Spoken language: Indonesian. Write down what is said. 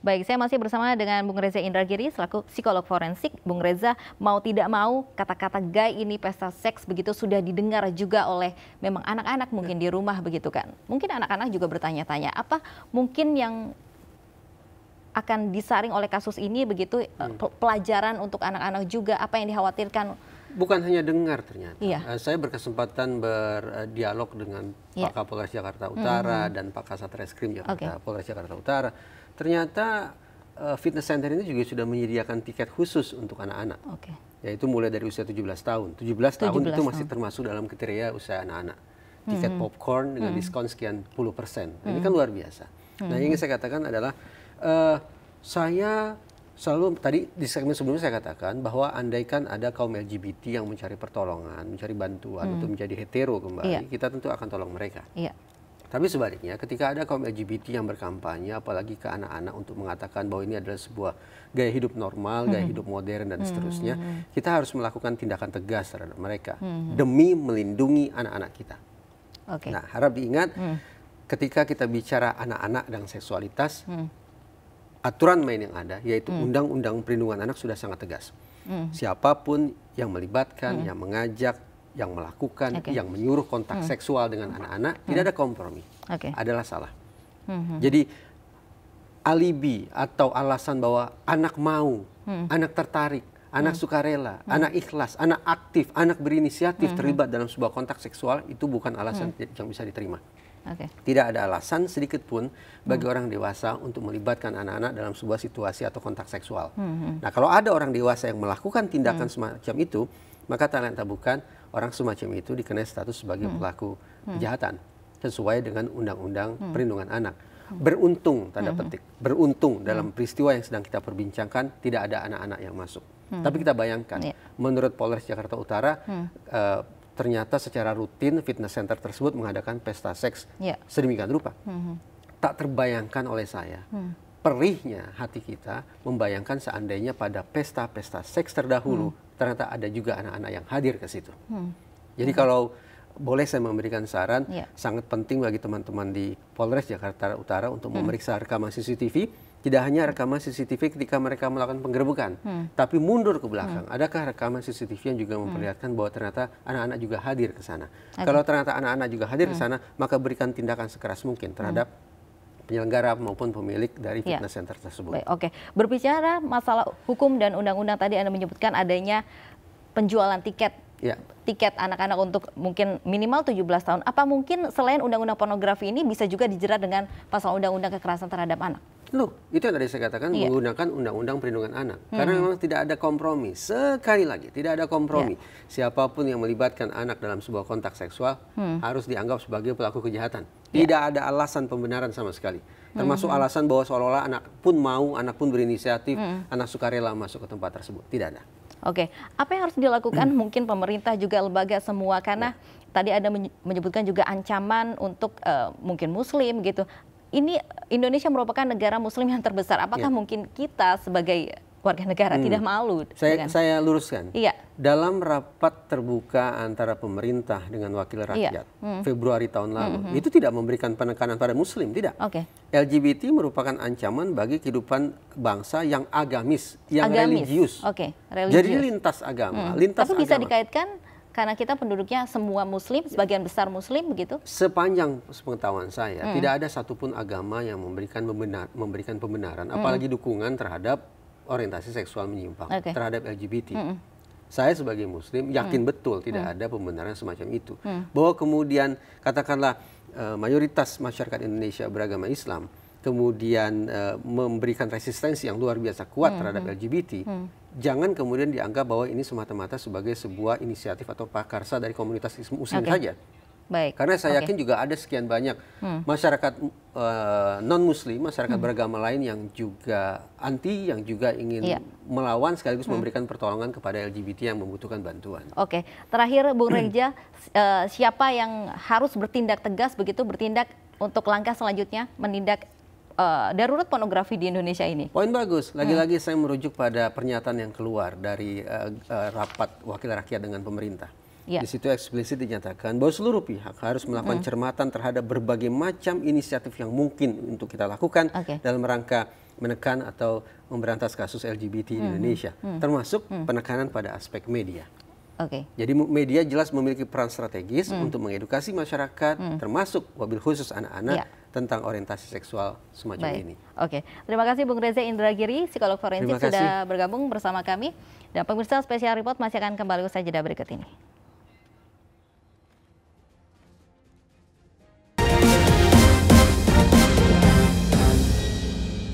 Baik, saya masih bersama dengan Bung Reza Indragiri selaku psikolog forensik. Bung Reza, mau tidak mau kata-kata gay ini pesta seks begitu sudah didengar juga oleh memang anak-anak mungkin di rumah begitu kan. Mungkin anak-anak juga bertanya-tanya, apa mungkin yang akan disaring oleh kasus ini begitu pelajaran untuk anak-anak juga, apa yang dikhawatirkan? Bukan hanya dengar ternyata. Iya. Saya berkesempatan berdialog dengan Pak Kapolres Jakarta Utara dan Pak Kasat Reskrim Jakarta, Polres Jakarta Utara. Ternyata fitness center ini juga sudah menyediakan tiket khusus untuk anak-anak. Yaitu mulai dari usia 17 tahun. 17 tahun itu masih termasuk dalam kriteria usia anak-anak. Tiket popcorn dengan diskon sekian puluh %. Ini kan luar biasa. Nah, yang ingin saya katakan adalah saya selalu tadi di segmen sebelumnya saya katakan bahwa andaikan ada kaum LGBT yang mencari pertolongan, mencari bantuan untuk menjadi hetero kembali, kita tentu akan tolong mereka. Tapi sebaliknya, ketika ada kaum LGBT yang berkampanye, apalagi ke anak-anak untuk mengatakan bahwa ini adalah sebuah gaya hidup normal, gaya hidup modern dan seterusnya, kita harus melakukan tindakan tegas terhadap mereka demi melindungi anak-anak kita. Nah, harap diingat, ketika kita bicara anak-anak dan seksualitas, aturan main yang ada, yaitu Undang-Undang Perlindungan Anak sudah sangat tegas. Siapapun yang melibatkan, yang mengajak, yang melakukan, yang menyuruh kontak seksual dengan anak-anak, tidak ada kompromi, adalah salah. Jadi alibi atau alasan bahwa anak mau, anak tertarik, anak sukarela, anak ikhlas, anak aktif, anak berinisiatif terlibat dalam sebuah kontak seksual, itu bukan alasan yang bisa diterima. Tidak ada alasan sedikit pun bagi orang dewasa untuk melibatkan anak-anak dalam sebuah situasi atau kontak seksual. Nah, kalau ada orang dewasa yang melakukan tindakan semacam itu, maka tak lain tak bukan orang semacam itu dikenai status sebagai pelaku kejahatan sesuai dengan Undang-Undang Perlindungan Anak. Beruntung, tanda petik, beruntung dalam peristiwa yang sedang kita perbincangkan tidak ada anak-anak yang masuk. Tapi kita bayangkan, menurut Polres Jakarta Utara, ternyata secara rutin fitness center tersebut mengadakan pesta seks sedemikian rupa. Tak terbayangkan oleh saya. Perihnya hati kita membayangkan seandainya pada pesta-pesta seks terdahulu ternyata ada juga anak-anak yang hadir ke situ. Jadi kalau boleh saya memberikan saran, sangat penting bagi teman-teman di Polres Jakarta Utara untuk memeriksa rekaman CCTV. Tidak hanya rekaman CCTV ketika mereka melakukan penggerebekan, tapi mundur ke belakang. Adakah rekaman CCTV yang juga memperlihatkan bahwa ternyata anak-anak juga hadir ke sana? Kalau ternyata anak-anak juga hadir ke sana, maka berikan tindakan sekeras mungkin terhadap penyelenggara maupun pemilik dari fitness center tersebut. Baik, berbicara masalah hukum dan undang-undang, tadi Anda menyebutkan adanya penjualan tiket. Tiket anak-anak untuk mungkin minimal 17 tahun. Apa mungkin selain undang-undang pornografi ini bisa juga dijerat dengan pasal undang-undang kekerasan terhadap anak? Loh, itu yang tadi saya katakan menggunakan Undang-Undang Perlindungan Anak. Karena memang tidak ada kompromi. Sekali lagi, tidak ada kompromi. Siapapun yang melibatkan anak dalam sebuah kontak seksual harus dianggap sebagai pelaku kejahatan. Tidak ada alasan pembenaran sama sekali. Termasuk alasan bahwa seolah-olah anak pun mau, anak pun berinisiatif, anak sukarela masuk ke tempat tersebut. Tidak ada. Apa yang harus dilakukan mungkin pemerintah juga lembaga semua, karena tadi Anda menyebutkan juga ancaman untuk mungkin muslim gitu. Ini Indonesia merupakan negara muslim yang terbesar. Apakah mungkin kita sebagai warga negara tidak malu? Saya luruskan. Dalam rapat terbuka antara pemerintah dengan wakil rakyat Februari tahun lalu, itu tidak memberikan penekanan pada muslim, tidak. LGBT merupakan ancaman bagi kehidupan bangsa yang agamis, yang religius. Jadi lintas agama. Tapi bisa dikaitkan karena kita penduduknya semua muslim, sebagian besar muslim begitu? Sepanjang pengetahuan saya, tidak ada satupun agama yang memberikan pembenaran, apalagi dukungan terhadap orientasi seksual menyimpang, terhadap LGBT. Saya sebagai muslim yakin betul tidak ada pembenaran semacam itu. Bahwa kemudian katakanlah mayoritas masyarakat Indonesia beragama Islam, kemudian memberikan resistensi yang luar biasa kuat terhadap LGBT, jangan kemudian dianggap bahwa ini semata-mata sebagai sebuah inisiatif atau prakarsa dari komunitas muslim saja. Karena saya yakin juga ada sekian banyak masyarakat non-muslim, masyarakat beragama lain yang juga anti, yang juga ingin melawan sekaligus memberikan pertolongan kepada LGBT yang membutuhkan bantuan. Terakhir Bung Reza, siapa yang harus bertindak tegas begitu, bertindak untuk langkah selanjutnya menindak darurat pornografi di Indonesia ini? Poin bagus. Lagi-lagi saya merujuk pada pernyataan yang keluar dari rapat wakil rakyat dengan pemerintah. Di situ eksplisit dinyatakan bahwa seluruh pihak harus melakukan cermatan terhadap berbagai macam inisiatif yang mungkin untuk kita lakukan dalam rangka menekan atau memberantas kasus LGBT di Indonesia, termasuk penekanan pada aspek media. Jadi media jelas memiliki peran strategis untuk mengedukasi masyarakat, termasuk wabil khusus anak-anak tentang orientasi seksual semacam ini. Terima kasih Bung Reza Indragiri, psikolog forensik sudah bergabung bersama kami. Dan pemirsa Spesial Report masih akan kembali usai jeda berikut ini.